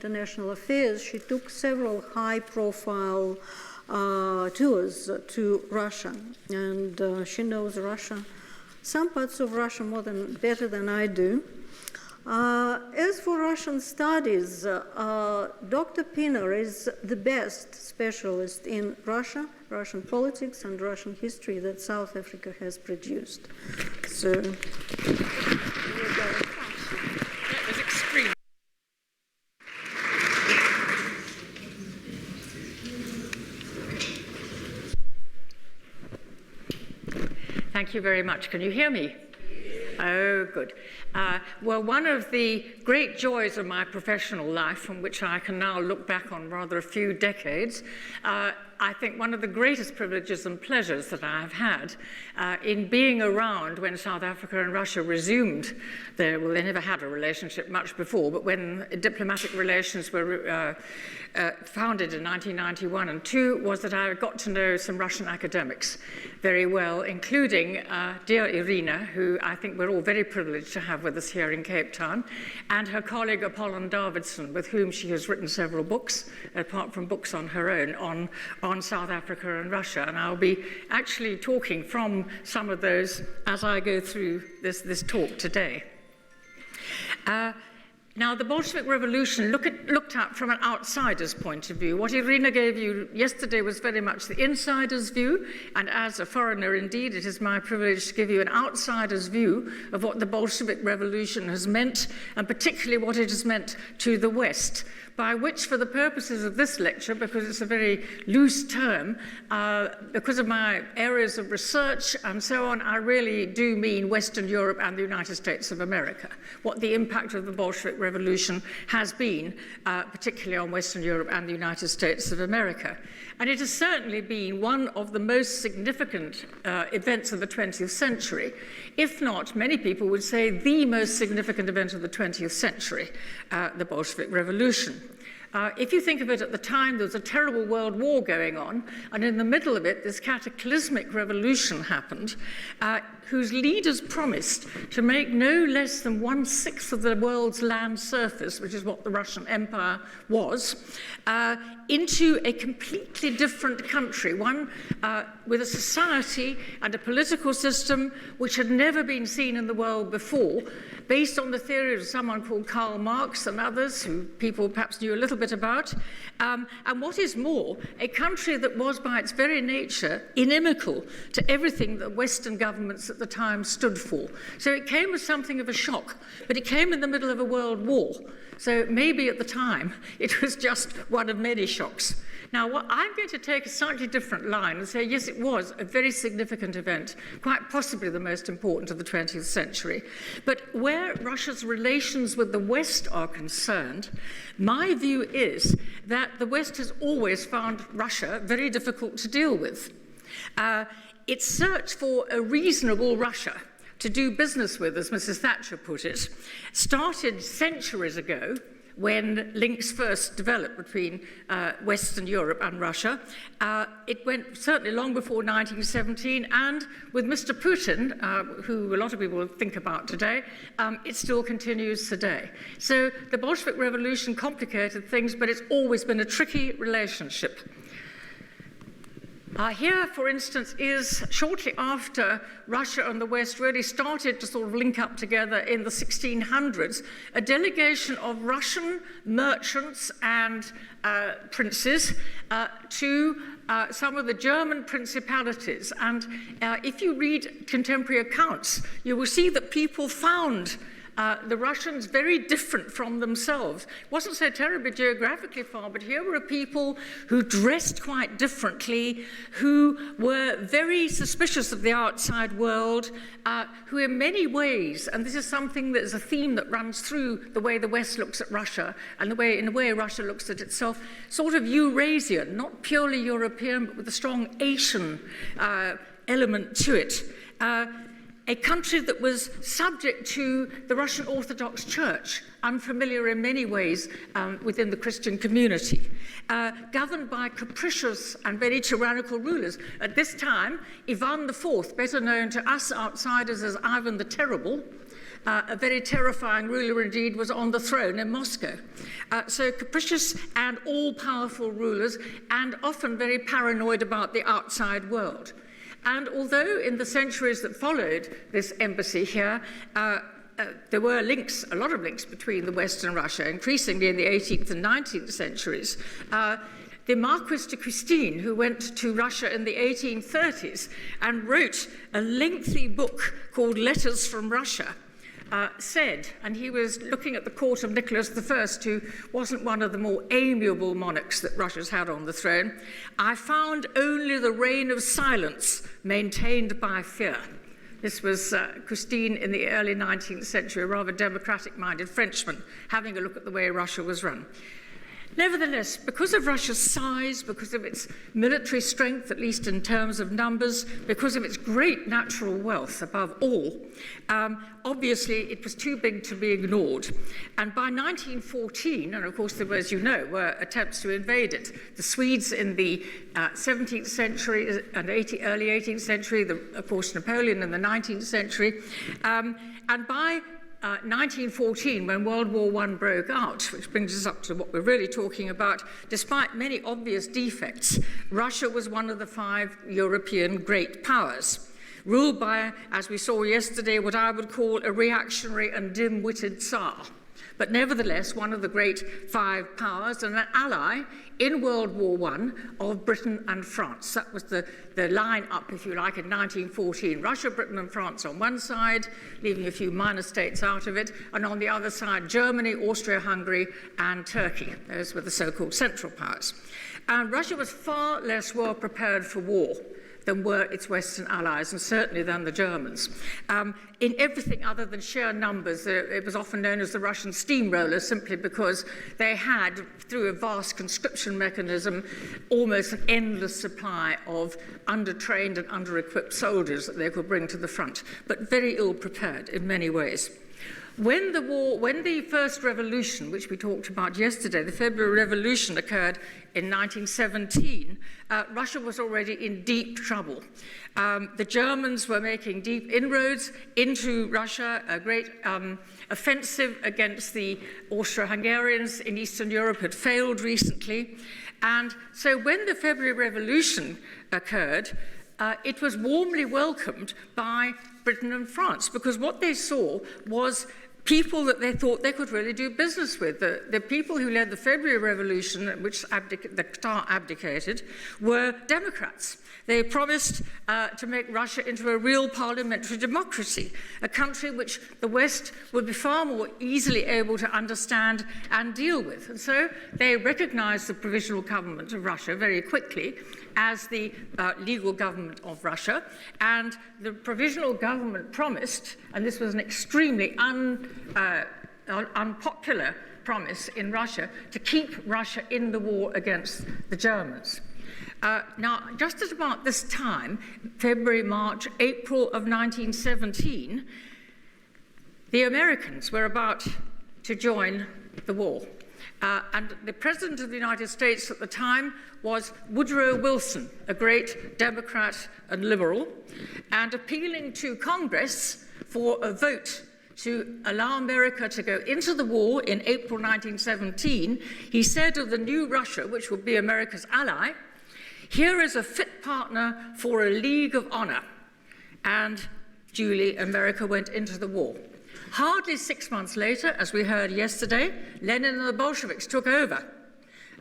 international affairs, she took several high-profile tours to Russia, and she knows Russia, some parts of Russia better than I do. As for Russian studies, Dr. Piner is the best specialist in Russia, Russian politics, and Russian history that South Africa has produced. So, that was extreme. Thank you very much. Can you hear me? Oh, good. Well, one of the great joys of my professional life, from which I can now look back on rather a few decades, I think one of the greatest privileges and pleasures that I have had in being around when South Africa and Russia resumed they never had a relationship much before, but when diplomatic relations were founded in 1991 and 2, was that I got to know some Russian academics very well, including dear Irina, who I think we're all very privileged to have with us here in Cape Town, and her colleague Apollon Davidson, with whom she has written several books, apart from books on her own, on South Africa and Russia. And I'll be actually talking from some of those as I go through this talk today. Now, the Bolshevik Revolution looked at from an outsider's point of view. What Irina gave you yesterday was very much the insider's view, and as a foreigner indeed, it is my privilege to give you an outsider's view of what the Bolshevik Revolution has meant, and particularly what it has meant to the West, by which, for the purposes of this lecture, because it's a very loose term, because of my areas of research and so on, I really do mean Western Europe and the United States of America, what the impact of the Bolshevik Revolution has been, particularly on Western Europe and the United States of America. And it has certainly been one of the most significant events of the 20th century, if not, many people would say, the most significant event of the 20th century, the Bolshevik Revolution. If you think of it, at the time, there was a terrible world war going on, and in the middle of it, this cataclysmic revolution happened, whose leaders promised to make no less than 1/6 of the world's land surface, which is what the Russian Empire was, into a completely different country, one with a society and a political system which had never been seen in the world before, based on the theory of someone called Karl Marx and others, who people perhaps knew a little bit about. And what is more, a country that was by its very nature inimical to everything that Western governments at the time stood for. So it came as something of a shock, but it came in the middle of a world war. So maybe at the time, it was just one of many shocks. Now, I'm going to take a slightly different line and say, yes, it was a very significant event, quite possibly the most important of the 20th century. But where Russia's relations with the West are concerned, my view is that the West has always found Russia very difficult to deal with. Its search for a reasonable Russia to do business with, as Mrs. Thatcher put it, started centuries ago, when links first developed between Western Europe and Russia. It went certainly long before 1917, and with Mr. Putin, who a lot of people will think about today, it still continues today. So the Bolshevik Revolution complicated things, but it's always been a tricky relationship. Here, for instance, is shortly after Russia and the West really started to sort of link up together in the 1600s, a delegation of Russian merchants and princes to some of the German principalities. And if you read contemporary accounts, you will see that people found the Russians very different from themselves. It wasn't so terribly geographically far, but here were people who dressed quite differently, who were very suspicious of the outside world, who in many ways, and this is something that is a theme that runs through the way the West looks at Russia, and in the way Russia looks at itself, sort of Eurasian, not purely European, but with a strong Asian element to it. A country that was subject to the Russian Orthodox Church, unfamiliar in many ways within the Christian community, governed by capricious and very tyrannical rulers. At this time, Ivan IV, better known to us outsiders as Ivan the Terrible, a very terrifying ruler indeed, was on the throne in Moscow. So capricious and all-powerful rulers, and often very paranoid about the outside world. And although in the centuries that followed this embassy here, there were links, a lot of links between the West and Russia, increasingly in the 18th and 19th centuries. The Marquis de Custine, who went to Russia in the 1830s and wrote a lengthy book called Letters from Russia, said, and he was looking at the court of Nicholas I, who wasn't one of the more amiable monarchs that Russia's had on the throne, "I found only the reign of silence maintained by fear." This was Custine in the early 19th century, a rather democratic-minded Frenchman, having a look at the way Russia was run. Nevertheless, because of Russia's size, because of its military strength, at least in terms of numbers, because of its great natural wealth above all, obviously it was too big to be ignored. And by 1914, and of course there were, as you know, were attempts to invade it. The Swedes in the 17th century and early 18th century, of course Napoleon in the 19th century, and by 1914, when World War I broke out, which brings us up to what we're really talking about, despite many obvious defects, Russia was one of the 5 European great powers, ruled by, as we saw yesterday, what I would call a reactionary and dim-witted Tsar, but nevertheless one of the great 5 powers and an ally in World War I of Britain and France. That was the line up, if you like, in 1914. Russia, Britain and France on one side, leaving a few minor states out of it, and on the other side, Germany, Austria-Hungary and Turkey. Those were the so-called Central Powers. And Russia was far less well prepared for war than were its Western allies, and certainly than the Germans. In everything other than sheer numbers, it was often known as the Russian steamroller, simply because they had, through a vast conscription mechanism, almost an endless supply of undertrained and under-equipped soldiers that they could bring to the front, but very ill prepared in many ways. When the first revolution, which we talked about yesterday, the February Revolution occurred in 1917, Russia was already in deep trouble. The Germans were making deep inroads into Russia. A great offensive against the Austro-Hungarians in Eastern Europe had failed recently. And so when the February Revolution occurred, it was warmly welcomed by Britain and France, because what they saw was people that they thought they could really do business with. The people who led the February Revolution, which the Tsar abdicated, were Democrats. They promised to make Russia into a real parliamentary democracy, a country which the West would be far more easily able to understand and deal with. And so they recognized the provisional government of Russia very quickly as the legal government of Russia, and the provisional government promised, and this was an extremely unpopular promise in Russia, to keep Russia in the war against the Germans. Now, just at about this time, February, March, April of 1917, the Americans were about to join the war. And the President of the United States at the time was Woodrow Wilson, a great Democrat and liberal, and appealing to Congress for a vote to allow America to go into the war in April 1917, he said of the new Russia, which would be America's ally, "Here is a fit partner for a League of Honor." And duly, America went into the war. Hardly 6 months later, as we heard yesterday, Lenin and the Bolsheviks took over.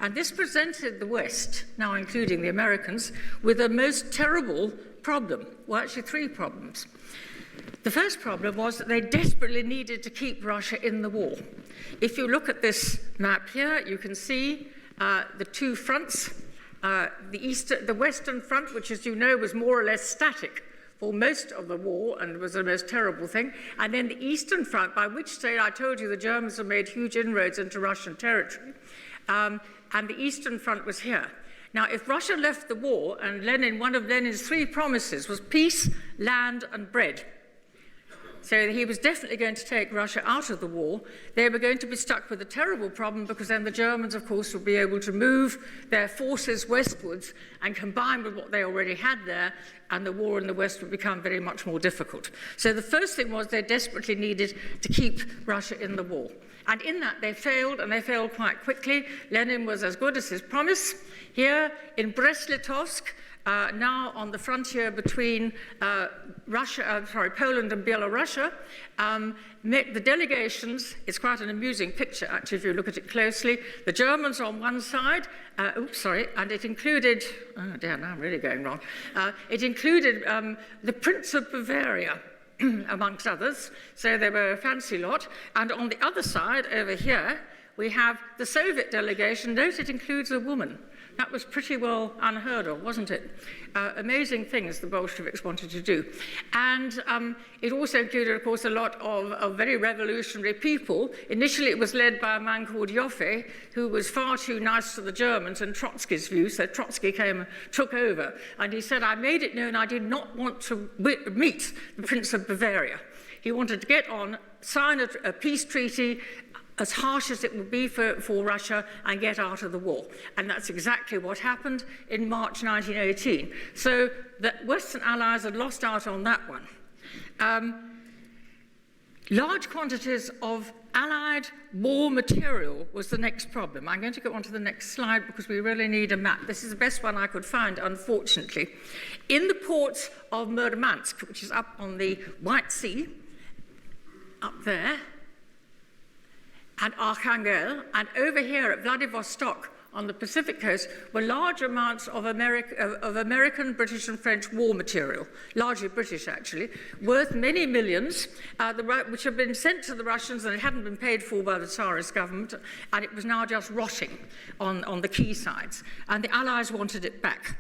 And this presented the West, now including the Americans, with a most terrible problem. Well, actually 3 problems. The first problem was that they desperately needed to keep Russia in the war. If you look at this map here, you can see the 2 fronts. The Western Front, which, as you know, was more or less static for most of the war and was the most terrible thing, and then the Eastern Front, by which stage I told you the Germans had made huge inroads into Russian territory, and the Eastern Front was here. Now, if Russia left the war, and one of Lenin's 3 promises was peace, land, and bread, So he was definitely going to take Russia out of the war. They were going to be stuck with a terrible problem because then the Germans, of course, would be able to move their forces westwards and combine with what they already had there, and the war in the West would become very much more difficult. So the first thing was they desperately needed to keep Russia in the war. And in that they failed, and they failed quite quickly. Lenin was as good as his promise. Here in Brest-Litovsk, now on the frontier between Poland and Belarus, met the delegations. It's quite an amusing picture, actually, if you look at it closely. The Germans on one side, and it included, oh dear, now I'm really going wrong. It included the Prince of Bavaria, amongst others, so they were a fancy lot. And on the other side, over here, we have the Soviet delegation. Note it includes a woman. That was pretty well unheard of, wasn't it? Amazing things the Bolsheviks wanted to do. And it also included, of course, a lot of very revolutionary people. Initially, it was led by a man called Joffe, who was far too nice to the Germans in Trotsky's view, so Trotsky came and took over. And he said, I made it known I did not want to meet the Prince of Bavaria. He wanted to get on, sign a peace treaty, as harsh as it would be for Russia, and get out of the war. And that's exactly what happened in March 1918. So the Western Allies had lost out on that one. Large quantities of Allied war material was the next problem. I'm going to go on to the next slide because we really need a map. This is the best one I could find, unfortunately. In the ports of Murmansk, which is up on the White Sea, up there, and Archangel, and over here at Vladivostok on the Pacific coast were large amounts of American, British and French war material, largely British actually, worth many millions, which had been sent to the Russians and it hadn't been paid for by the Tsarist government, and it was now just rotting on the quaysides, and the Allies wanted it back.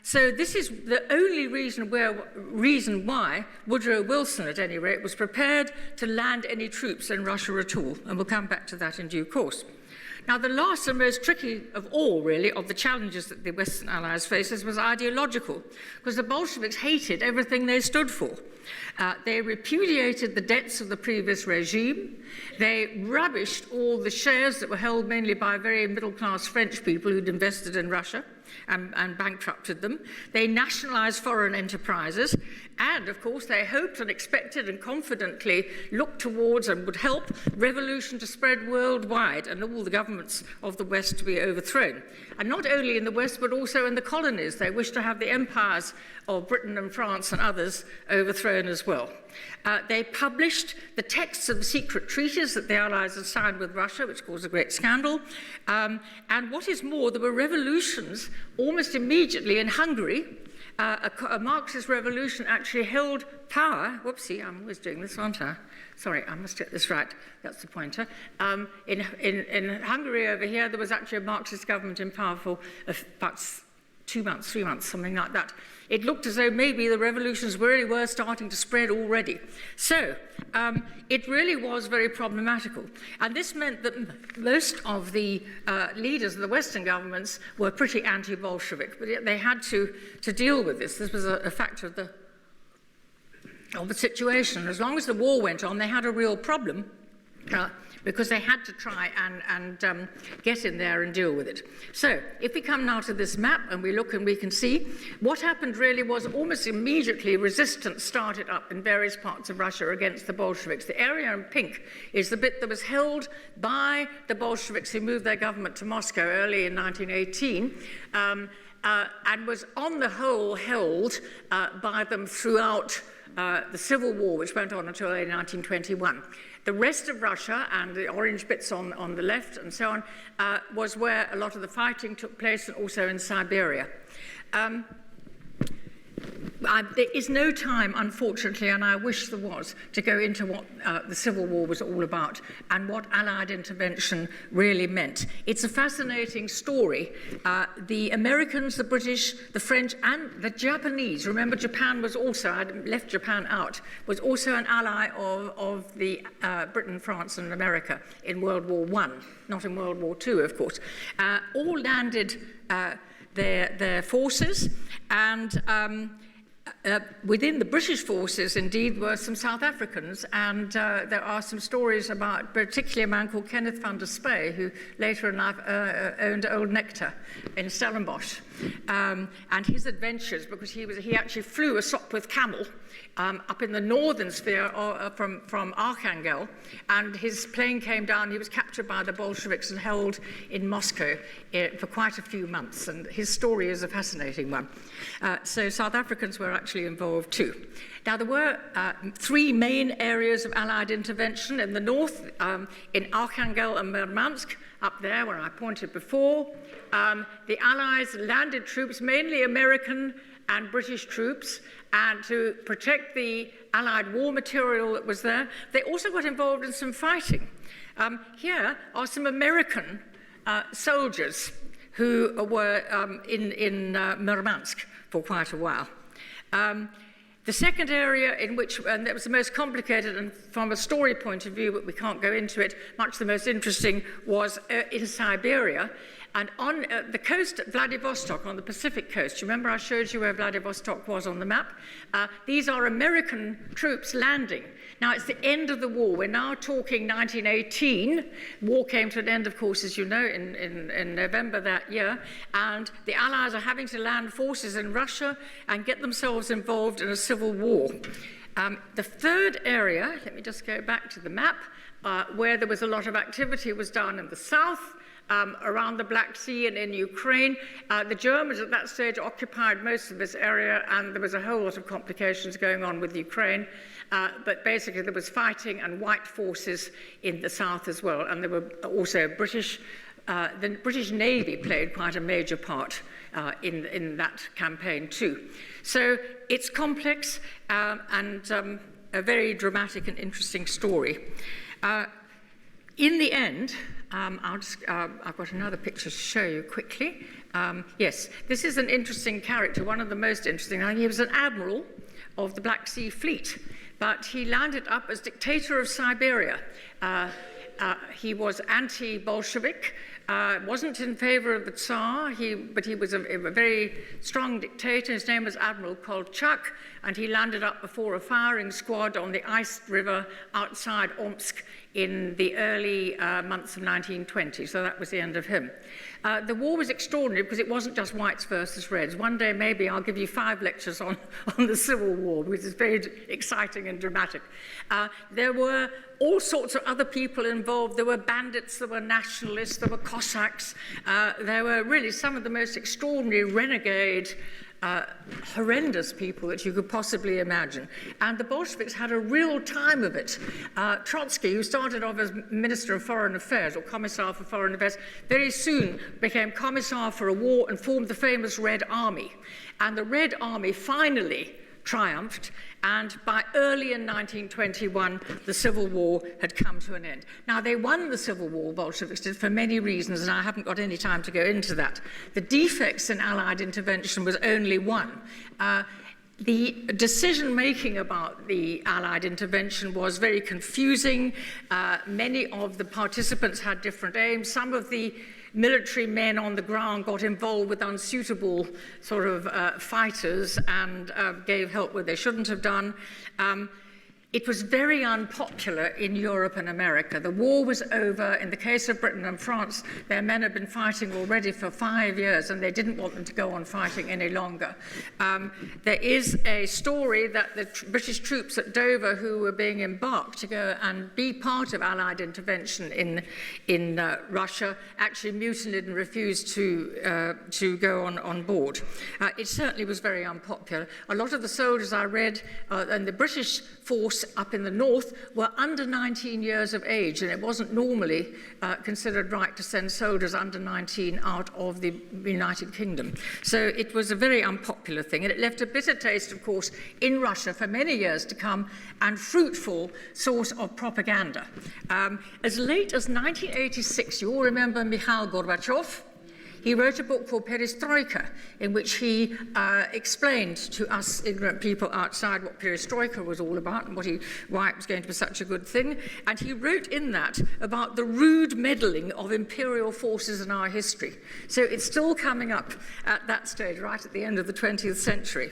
So this is the only reason why Woodrow Wilson, at any rate, was prepared to land any troops in Russia at all, and we'll come back to that in due course. Now, the last and most tricky of all, really, of the challenges that the Western Allies faces was ideological, because the Bolsheviks hated everything they stood for. They repudiated the debts of the previous regime. They rubbished all the shares that were held mainly by very middle-class French people who'd invested in Russia and bankrupted them. They nationalized foreign enterprises. And, of course, they hoped and expected and confidently looked towards and would help revolution to spread worldwide and all the governments of the West to be overthrown. And not only in the West, but also in the colonies. They wished to have the empires of Britain and France and others overthrown as well. They published the texts of the secret treaties that the Allies had signed with Russia, which caused a great scandal. And what is more, there were revolutions almost immediately in Hungary. A Marxist revolution actually held power. Whoopsie, I'm always doing this, aren't I? Sorry, I must get this right. That's the pointer. In Hungary over here, there was actually a Marxist government in power for about 2 months, 3 months, something like that. It looked as though maybe the revolutions really were starting to spread already. So it really was very problematical. And this meant that most of the leaders of the Western governments were pretty anti-Bolshevik, but yet they had to deal with this. This was a factor of the situation. As long as the war went on, they had a real problem. Because they had to try and get in there and deal with it. So if we come now to this map and we look and we can see, what happened really was almost immediately resistance started up in various parts of Russia against the Bolsheviks. The area in pink is the bit that was held by the Bolsheviks who moved their government to Moscow early in 1918, and was on the whole held by them throughout the Civil War, which went on until 1921. The rest of Russia, and the orange bits on the left and so on, was where a lot of the fighting took place, and also in Siberia. There is no time, unfortunately, and I wish there was, to go into what the Civil War was all about and what Allied intervention really meant. It's a fascinating story. The Americans, the British, the French, and the Japanese, remember Japan was also, I left Japan out, was also an ally of the Britain, France, and America in World War I, not in World War II, of course, all landed their forces, and Within the British forces, indeed, were some South Africans, and there are some stories about particularly a man called Kenneth van der Spey, who later in life owned Old Nectar in Stellenbosch, and his adventures, because he actually flew a Sopwith camel up in the northern sphere from Archangel, and his plane came down. He was captured by the Bolsheviks and held in Moscow for quite a few months, and his story is a fascinating one. So South Africans were actually involved too. Now, there were three main areas of Allied intervention in the north, in Archangel and Murmansk, up there where I pointed before. The Allies landed troops, mainly American and British troops, and to protect the Allied war material that was there. They also got involved in some fighting. Here are some American soldiers who were in Murmansk for quite a while. The second area in which, and that was the most complicated, and from a story point of view, but we can't go into it, much the most interesting, was in Siberia. And on the coast at Vladivostok, on the Pacific coast, you remember I showed you where Vladivostok was on the map? These are American troops landing. Now, it's the end of the war. We're now talking 1918. War came to an end, of course, as you know, in November that year. And the Allies are having to land forces in Russia and get themselves involved in a civil war. The third area, let me just go back to the map, where there was a lot of activity was down in the south, around the Black Sea and in Ukraine. The Germans at that stage occupied most of this area, and there was a whole lot of complications going on with Ukraine. But basically there was fighting and white forces in the south as well, and there were also the British Navy played quite a major part in that campaign too. So it's complex and a very dramatic and interesting story. In the end, I've got another picture to show you quickly. Yes, this is an interesting character, one of the most interesting. He was an admiral of the Black Sea Fleet, but he landed up as dictator of Siberia. He was anti-Bolshevik, wasn't in favor of the Tsar, but he was a very strong dictator. His name was Admiral Kolchak, and he landed up before a firing squad on the iced river outside Omsk in the early months of 1920, so that was the end of him. The war was extraordinary because it wasn't just whites versus reds. One day maybe I'll give you 5 lectures on the Civil War, which is very exciting and dramatic. There were all sorts of other people involved. There were bandits, there were nationalists, there were Cossacks. There were really some of the most extraordinary renegade horrendous people that you could possibly imagine. And the Bolsheviks had a real time of it. Trotsky, who started off as Minister of Foreign Affairs, or Commissar for Foreign Affairs, very soon became Commissar for a war and formed the famous Red Army. And the Red Army finally triumphed, and by early in 1921, the Civil War had come to an end. Now, they won the Civil War, Bolsheviks did, for many reasons, and I haven't got any time to go into that. The defects in Allied intervention was only one. The decision-making about the Allied intervention was very confusing. Many of the participants had different aims. Some of the military men on the ground got involved with unsuitable sort of fighters and gave help where they shouldn't have done. It was very unpopular in Europe and America. The war was over. In the case of Britain and France, their men had been fighting already for 5 years, and they didn't want them to go on fighting any longer. There is a story that the British troops at Dover who were being embarked to go and be part of Allied intervention in Russia actually mutinied and refused to go on board. It certainly was very unpopular. A lot of the soldiers I read and the British force up in the north were under 19 years of age, and it wasn't normally considered right to send soldiers under 19 out of the United Kingdom. So it was a very unpopular thing, and it left a bitter taste, of course, in Russia for many years to come, and fruitful source of propaganda. As late as 1986, you all remember Mikhail Gorbachev. he wrote a book called Perestroika, in which he explained to us ignorant people outside what perestroika was all about and why it was going to be such a good thing. And he wrote in that about the rude meddling of imperial forces in our history. So it's still coming up at that stage, right at the end of the 20th century.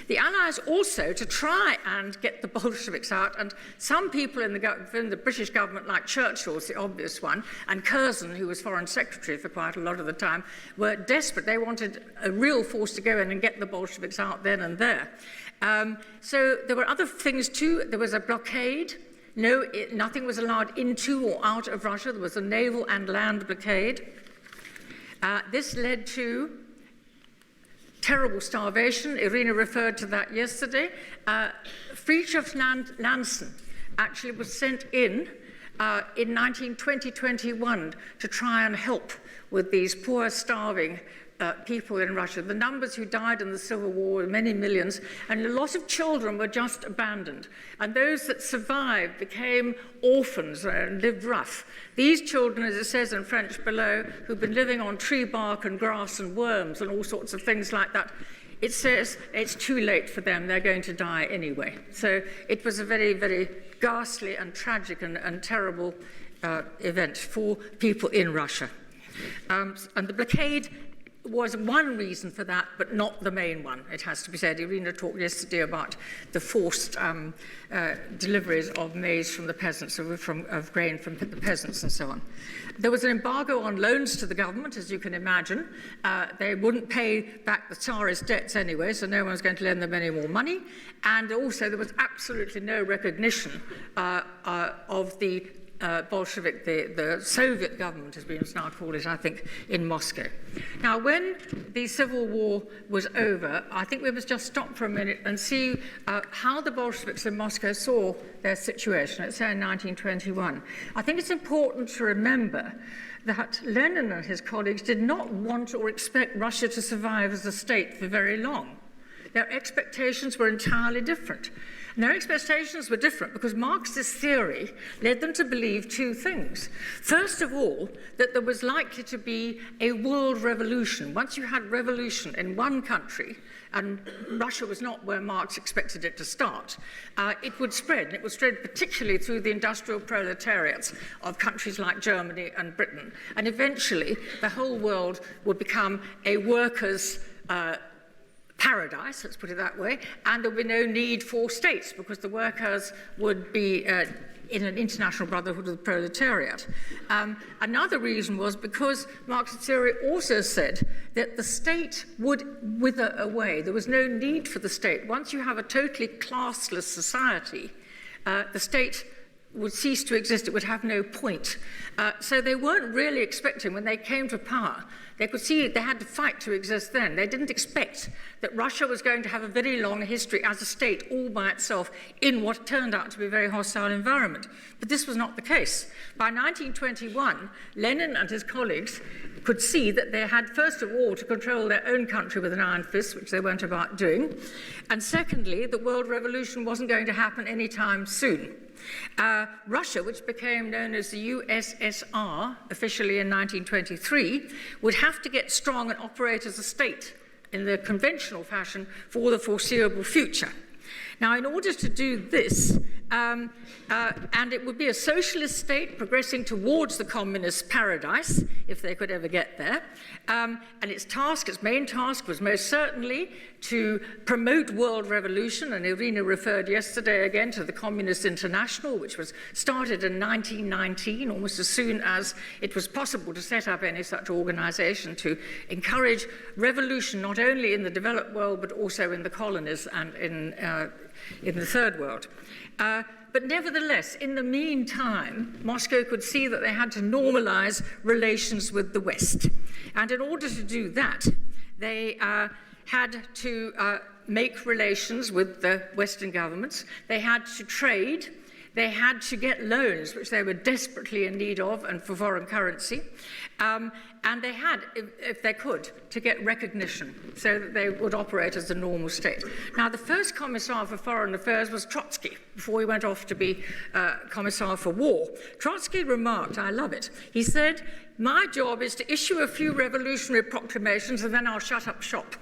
The Allies also, to try and get the Bolsheviks out, and some people in the British government, like Churchill's the obvious one, and Curzon, who was Foreign Secretary for quite a lot of the time, were desperate. They wanted a real force to go in and get the Bolsheviks out then and there. So there were other things too. There was a blockade. Nothing was allowed into or out of Russia. There was a naval and land blockade. This led to terrible starvation. Irina referred to that yesterday. Friedrich Nansen actually was sent in 1920-21 to try and help with these poor, starving people in Russia. The numbers who died in the Civil War were many millions, and a lot of children were just abandoned. And those that survived became orphans and lived rough. These children, as it says in French below, who've been living on tree bark and grass and worms and all sorts of things like that, it says it's too late for them, they're going to die anyway. So it was a very, very ghastly and tragic and terrible event for people in Russia. And the blockade was one reason for that, but not the main one, it has to be said. Irina talked yesterday about the forced deliveries of maize from the peasants, of grain from the peasants and so on. There was an embargo on loans to the government, as you can imagine. They wouldn't pay back the Tsarist debts anyway, so no one was going to lend them any more money. And also there was absolutely no recognition of the Bolshevik, the Soviet government, as we must now call it, I think, in Moscow. Now, when the Civil War was over, I think we must just stop for a minute and see how the Bolsheviks in Moscow saw their situation, let's say in 1921. I think it's important to remember that Lenin and his colleagues did not want or expect Russia to survive as a state for very long. Their expectations were entirely different. And their expectations were different because Marxist theory led them to believe two things. First of all, that there was likely to be a world revolution. Once you had revolution in one country, and Russia was not where Marx expected it to start, it would spread. And it would spread particularly through the industrial proletariats of countries like Germany and Britain. And eventually, the whole world would become a workers' paradise, let's put it that way, and there would be no need for states because the workers would be in an international brotherhood of the proletariat. Another reason was because Marxist theory also said that the state would wither away. There was no need for the state. Once you have a totally classless society, the state would cease to exist, it would have no point. So they weren't really expecting, when they came to power, they could see they had to fight to exist then. They didn't expect that Russia was going to have a very long history as a state all by itself in what turned out to be a very hostile environment. But this was not the case. By 1921, Lenin and his colleagues could see that they had, first of all, to control their own country with an iron fist, which they weren't about doing. And secondly, the world revolution wasn't going to happen anytime soon. Russia, which became known as the USSR officially in 1923, would have to get strong and operate as a state in the conventional fashion for the foreseeable future. Now, in order to do this, and it would be a socialist state progressing towards the communist paradise, if they could ever get there, and its main task was most certainly to promote world revolution, and Irina referred yesterday again to the Communist International, which was started in 1919, almost as soon as it was possible to set up any such organization to encourage revolution not only in the developed world but also in the colonies and in the third world. But nevertheless, in the meantime, Moscow could see that they had to normalize relations with the West. And in order to do that, they had to make relations with the Western governments. They had to trade. they had to get loans, which they were desperately in need of, and for foreign currency. And they had, if they could, to get recognition so that they would operate as a normal state. Now, the first Commissar for Foreign Affairs was Trotsky, before he went off to be Commissar for War. Trotsky remarked, I love it, he said, "My job is to issue a few revolutionary proclamations and then I'll shut up shop."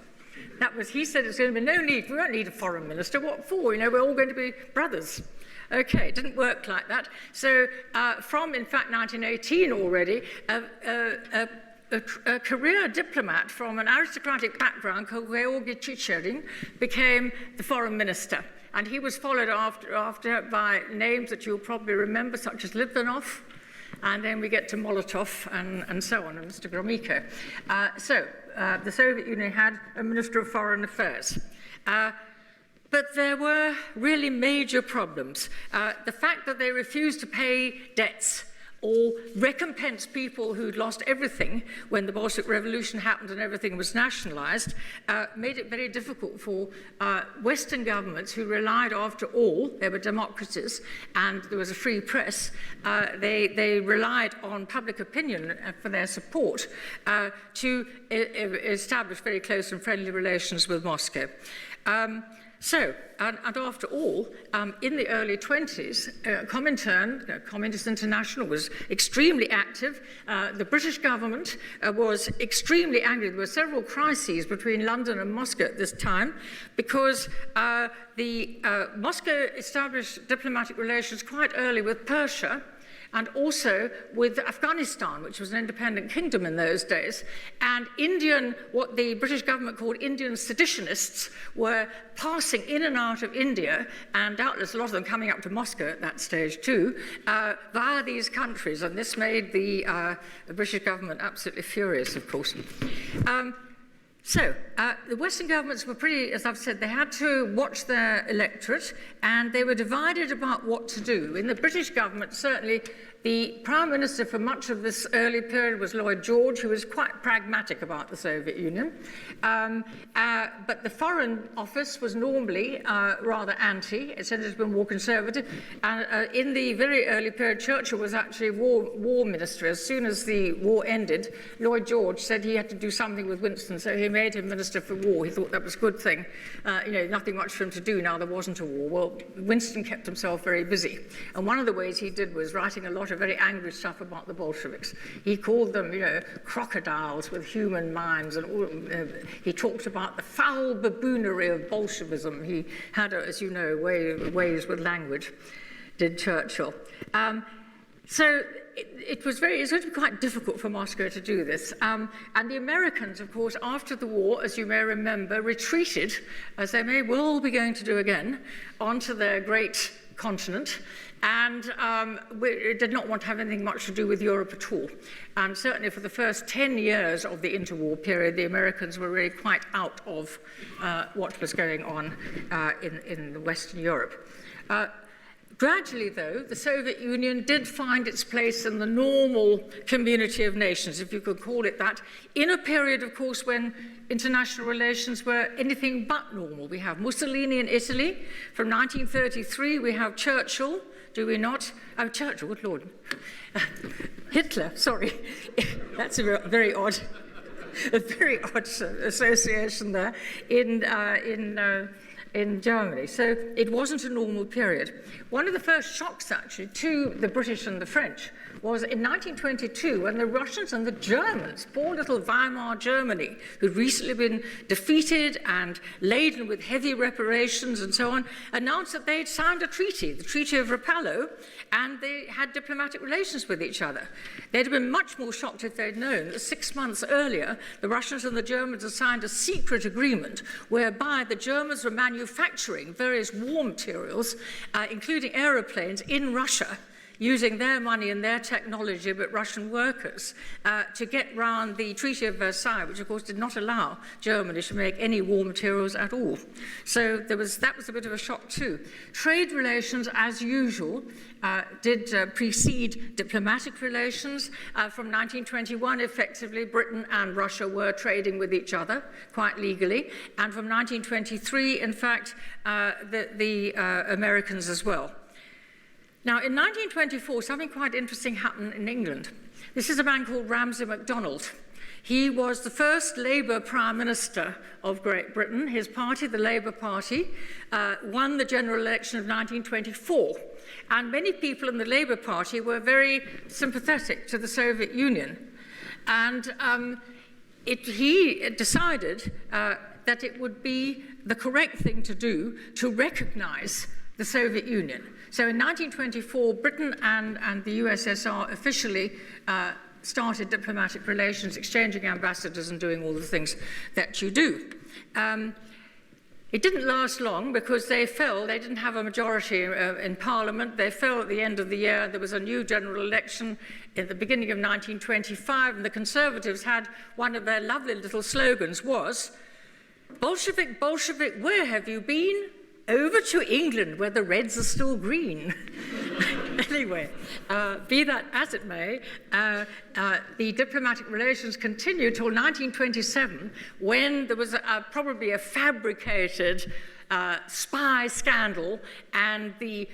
That was, he said, it's going to be no need, we won't need a foreign minister, what for? You know, we're all going to be brothers. Okay, it didn't work like that. So from, in fact, 1918 already, a career diplomat from an aristocratic background called Georgy Chicherin became the foreign minister. And he was followed after by names that you'll probably remember, such as Litvinov, and then we get to Molotov and so on, and Mr. Gromyko. The Soviet Union had a Minister of Foreign Affairs. But there were really major problems. The fact that they refused to pay debts or recompense people who'd lost everything when the Bolshevik Revolution happened and everything was nationalized, made it very difficult for Western governments who relied, after all, they were democracies and there was a free press, they relied on public opinion for their support to establish very close and friendly relations with Moscow. And after all, in the early 20s, Comintern, Communist International, was extremely active. The British government was extremely angry. There were several crises between London and Moscow at this time because Moscow established diplomatic relations quite early with Persia, and also with Afghanistan, which was an independent kingdom in those days. And what the British government called Indian seditionists were passing in and out of India, and doubtless a lot of them coming up to Moscow at that stage too, via these countries. And this made the British government absolutely furious, of course. The Western governments were pretty, as I've said, they had to watch their electorate, and they were divided about what to do. In the British government, certainly, the Prime Minister for much of this early period was Lloyd George, who was quite pragmatic about the Soviet Union. But the Foreign Office was normally rather anti. It tended to be more conservative. And in the very early period, Churchill was actually war minister. As soon as the war ended, Lloyd George said he had to do something with Winston, so he made him Minister for War. He thought that was a good thing. Nothing much for him to do now there wasn't a war. Well, Winston kept himself very busy. And one of the ways he did was writing a lot of very angry stuff about the Bolsheviks. He called them, crocodiles with human minds, and he talked about the foul baboonery of Bolshevism. He had, as you know, ways with language, did Churchill. It was going to be quite difficult for Moscow to do this. And the Americans, of course, after the war, as you may remember, retreated, as they may well be going to do again, onto their great continent, and did not want to have anything much to do with Europe at all. And certainly for the first 10 years of the interwar period, the Americans were really quite out of what was going on in Western Europe. Gradually, though, the Soviet Union did find its place in the normal community of nations, if you could call it that, in a period, of course, when international relations were anything but normal. We have Mussolini in Italy. From 1933, we have Churchill, do we not? Oh, Churchill, good Lord. Hitler, sorry. That's a very odd association there in Germany. So it wasn't a normal period. One of the first shocks, actually, to the British and the French was in 1922 when the Russians and the Germans, poor little Weimar Germany, who'd recently been defeated and laden with heavy reparations and so on, announced that they'd signed a treaty, the Treaty of Rapallo, and they had diplomatic relations with each other. They'd have been much more shocked if they'd known that 6 months earlier, the Russians and the Germans had signed a secret agreement whereby the Germans were manufacturing various war materials, including aeroplanes, in Russia, using their money and their technology, but Russian workers, to get round the Treaty of Versailles, which of course did not allow Germany to make any war materials at all. So that was a bit of a shock too. Trade relations, as usual, did precede diplomatic relations. From 1921, effectively, Britain and Russia were trading with each other quite legally. And from 1923, in fact, the Americans as well. Now, in 1924, something quite interesting happened in England. This is a man called Ramsay MacDonald. He was the first Labour Prime Minister of Great Britain. His party, the Labour Party, won the general election of 1924. And many people in the Labour Party were very sympathetic to the Soviet Union. And he decided that it would be the correct thing to do to recognize the Soviet Union. So in 1924, Britain and the USSR officially started diplomatic relations, exchanging ambassadors and doing all the things that you do. It didn't last long because they fell. They didn't have a majority in Parliament. They fell at the end of the year. There was a new general election in the beginning of 1925, and the Conservatives had one of their lovely little slogans was, "Bolshevik, Bolshevik, where have you been? Over to England, where the Reds are still green." Anyway, be that as it may, the diplomatic relations continued till 1927, when there was probably a fabricated spy scandal, and the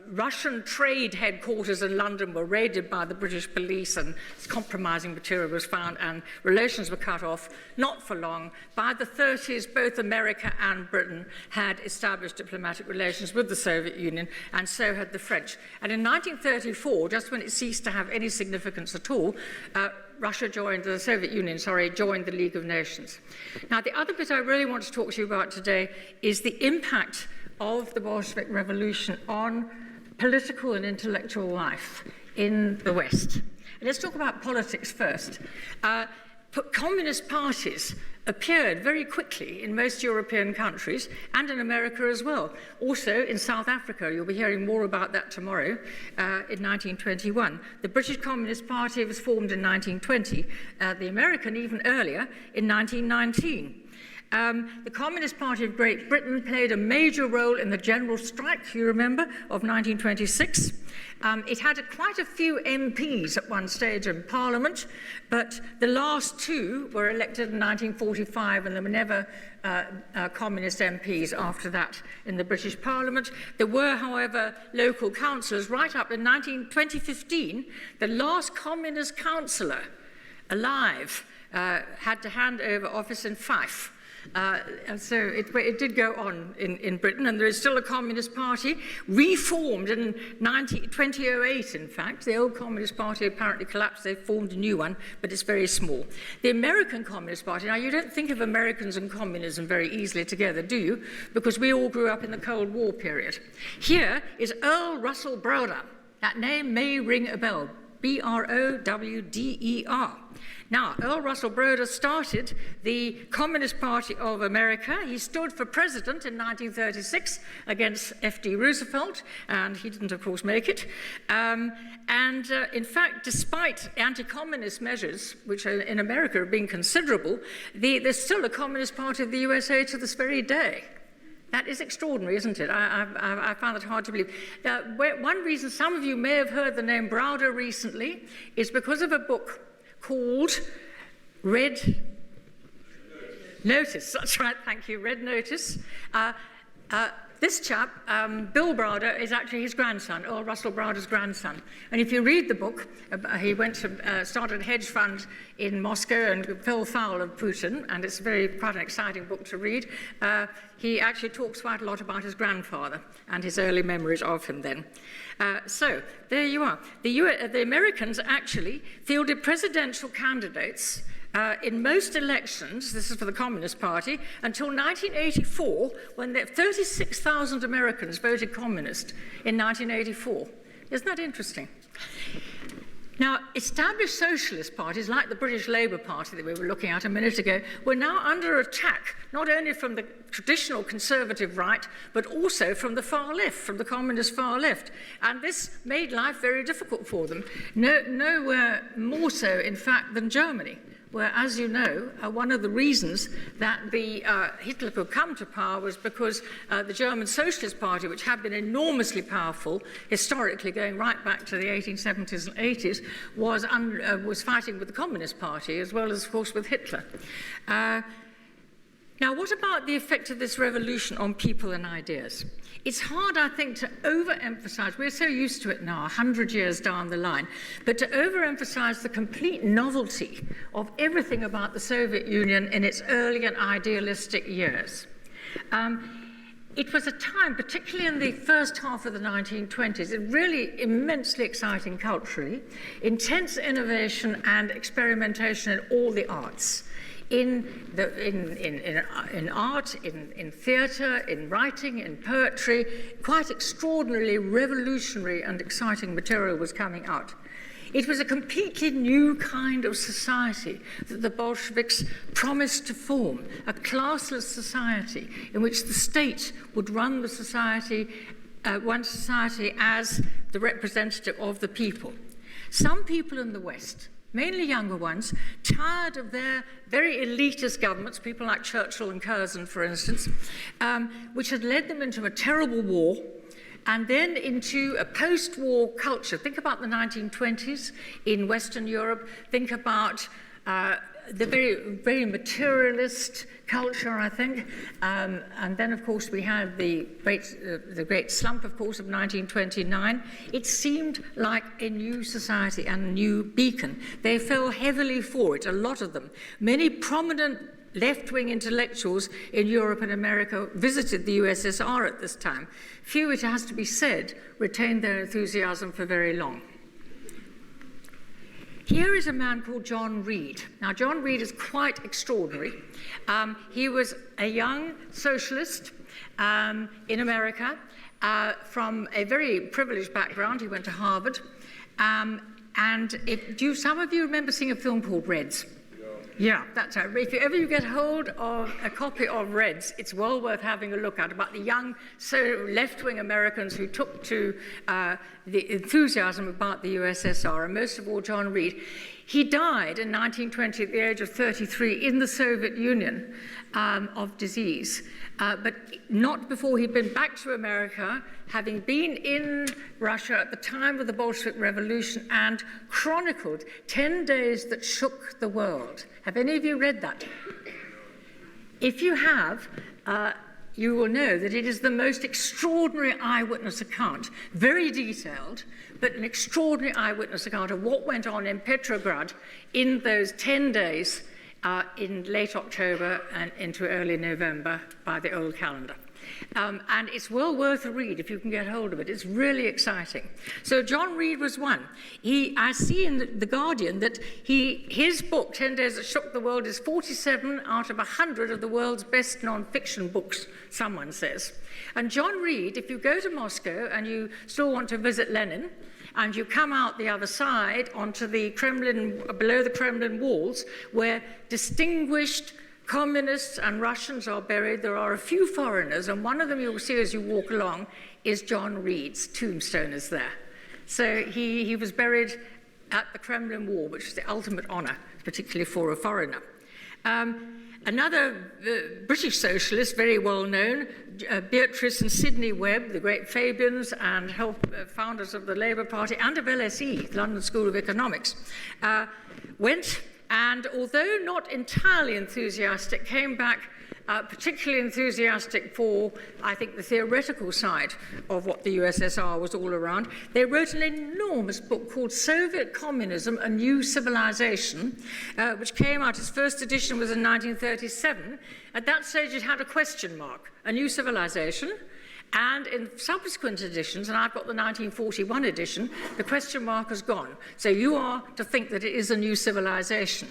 Russian trade headquarters in London were raided by the British police, and compromising material was found, and relations were cut off. Not for long. By the 30s, both America and Britain had established diplomatic relations with the Soviet Union, and so had the French. And in 1934, just when it ceased to have any significance at all, the Soviet Union joined the League of Nations. Now, the other bit I really want to talk to you about today is the impact of the Bolshevik Revolution on political and intellectual life in the West. And let's talk about politics first. Communist parties appeared very quickly in most European countries and in America as well. Also in South Africa, you'll be hearing more about that tomorrow, in 1921. The British Communist Party was formed in 1920, the American even earlier in 1919. The Communist Party of Great Britain played a major role in the general strike, you remember, of 1926. It had quite a few MPs at one stage in Parliament, but the last two were elected in 1945, and there were never communist MPs after that in the British Parliament. There were, however, local councillors. Right up in 2015, the last communist councillor alive had to hand over office in Fife. So it did go on in Britain, and there is still a Communist Party, reformed in 2008, in fact. The old Communist Party apparently collapsed. They formed a new one, but it's very small. The American Communist Party, now you don't think of Americans and communism very easily together, do you? Because we all grew up in the Cold War period. Here is Earl Russell Broder. That name may ring a bell. Browder. Now, Earl Russell Broder started the Communist Party of America. He stood for president in 1936 against F.D. Roosevelt, and he didn't, of course, make it. In fact, despite anti-communist measures, which in America have been considerable, there's still a Communist Party of the USA to this very day. That is extraordinary, isn't it? I found it hard to believe. One reason some of you may have heard the name Browder recently is because of a book called Red Notice. That's right, thank you, Red Notice. This chap, Bill Browder, is actually his grandson, Earl Russell Browder's grandson. And if you read the book, he went to started a hedge fund in Moscow and fell foul of Putin, and it's quite an exciting book to read. He actually talks quite a lot about his grandfather and his early memories of him then. So there you are. The Americans actually fielded presidential candidates in most elections, this is for the Communist Party, until 1984, when 36,000 Americans voted Communist in 1984. Isn't that interesting? Now, established socialist parties, like the British Labour Party that we were looking at a minute ago, were now under attack, not only from the traditional conservative right, but also from the far left, from the communist far left. And this made life very difficult for them. Nowhere more so, in fact, than Germany, where, as you know, one of the reasons that Hitler could come to power was because the German Socialist Party, which had been enormously powerful historically going right back to the 1870s and 80s, was fighting with the Communist Party as well as, of course, with Hitler. Now, what about the effect of this revolution on people and ideas? It's hard, I think, to overemphasize, we're so used to it now, 100 years down the line, but to overemphasize the complete novelty of everything about the Soviet Union in its early and idealistic years. It was a time, particularly in the first half of the 1920s, really immensely exciting culturally, intense innovation and experimentation in all the arts. In art, in theatre, in writing, in poetry, quite extraordinarily revolutionary and exciting material was coming out. It was a completely new kind of society that the Bolsheviks promised to form, a classless society in which the state would run the society, one society as the representative of the people. Some people in the West, mainly younger ones, tired of their very elitist governments, people like Churchill and Curzon, for instance, which had led them into a terrible war, and then into a post-war culture. Think about the 1920s in Western Europe. Think about the very materialist culture, I think. And then, of course, we had the great slump, of course, of 1929. It seemed like a new society and a new beacon. They fell heavily for it, a lot of them. Many prominent left-wing intellectuals in Europe and America visited the USSR at this time. Few, it has to be said, retained their enthusiasm for very long. Here is a man called John Reed. Now, John Reed is quite extraordinary. He was a young socialist in America from a very privileged background. He went to Harvard. And some of you remember seeing a film called Reds? Yeah, that's right. If ever you get hold of a copy of Reds, it's well worth having a look at, about the young left-wing Americans who took to the enthusiasm about the USSR, and most of all John Reed. He died in 1920 at the age of 33 in the Soviet Union of disease, but not before he'd been back to America, having been in Russia at the time of the Bolshevik Revolution and chronicled 10 days that shook the world. Have any of you read that? If you have, you will know that it is the most extraordinary eyewitness account, very detailed, but an extraordinary eyewitness account of what went on in Petrograd in those 10 days in late October and into early November by the old calendar. And it's well worth a read if you can get hold of it. It's really exciting. So John Reed was one. I see in The Guardian that his book, 10 Days That Shook the World, is 47 out of 100 of the world's best non-fiction books, someone says. And John Reed, if you go to Moscow and you still want to visit Lenin, and you come out the other side onto the Kremlin, below the Kremlin walls, where distinguished communists and Russians are buried. There are a few foreigners, and one of them you will see as you walk along is John Reed's tombstone is there. So he was buried at the Kremlin Wall, which is the ultimate honor, particularly for a foreigner. Another British socialist, very well known, Beatrice and Sidney Webb, the great Fabians and founders of the Labour Party and of LSE, London School of Economics, went, and although not entirely enthusiastic, came back particularly enthusiastic for, I think, the theoretical side of what the USSR was all around. They wrote an enormous book called Soviet Communism, A New Civilization, which came out, its first edition was in 1937. At that stage, it had a question mark, a new civilization. And in subsequent editions, and I've got the 1941 edition, the question mark has gone. So you are to think that it is a new civilization.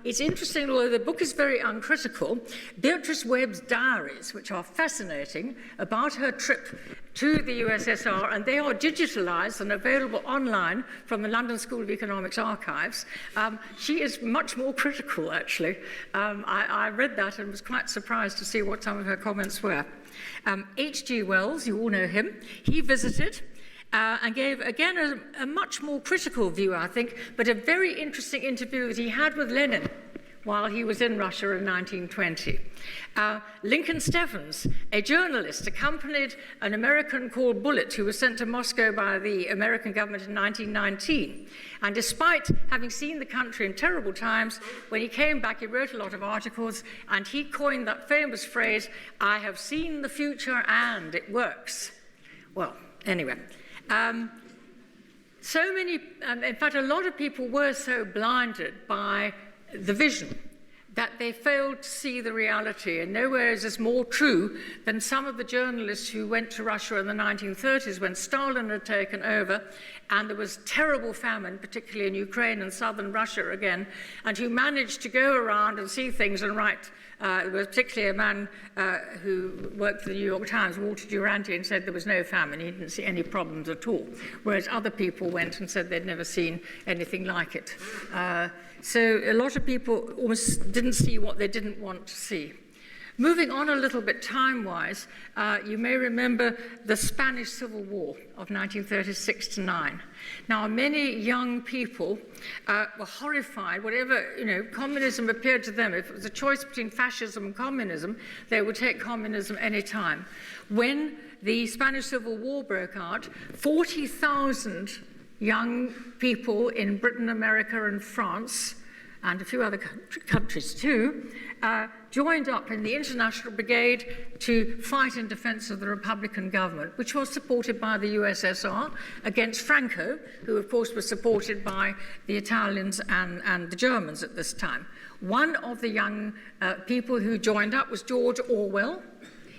It's interesting, although the book is very uncritical, Beatrice Webb's diaries, which are fascinating, about her trip to the USSR, and they are digitalized and available online from the London School of Economics archives. She is much more critical, actually. I read that and was quite surprised to see what some of her comments were. H.G. Wells, you all know him, he visited and gave, again, a much more critical view, I think, but a very interesting interview that he had with Lenin while he was in Russia in 1920. Lincoln Steffens, a journalist, accompanied an American called Bullitt, who was sent to Moscow by the American government in 1919. And despite having seen the country in terrible times, when he came back, he wrote a lot of articles, and he coined that famous phrase, "I have seen the future and it works." Well, anyway. So many, in fact, a lot of people were so blinded by the vision that they failed to see the reality. And nowhere is this more true than some of the journalists who went to Russia in the 1930s when Stalin had taken over and there was terrible famine, particularly in Ukraine and southern Russia again, and who managed to go around and see things and write. There was particularly a man who worked for the New York Times, Walter Duranty, and said there was no famine. He didn't see any problems at all, whereas other people went and said they'd never seen anything like it. So a lot of people almost didn't see what they didn't want to see. Moving on a little bit time-wise, you may remember the Spanish Civil War of 1936 to 9. Now, many young people were horrified. Whatever, communism appeared to them. If it was a choice between fascism and communism, they would take communism any time. When the Spanish Civil War broke out, 40,000 young people in Britain, America, and France, and a few other countries too, joined up in the International Brigade to fight in defense of the Republican government, which was supported by the USSR against Franco, who of course was supported by the Italians and the Germans at this time. One of the young people who joined up was George Orwell.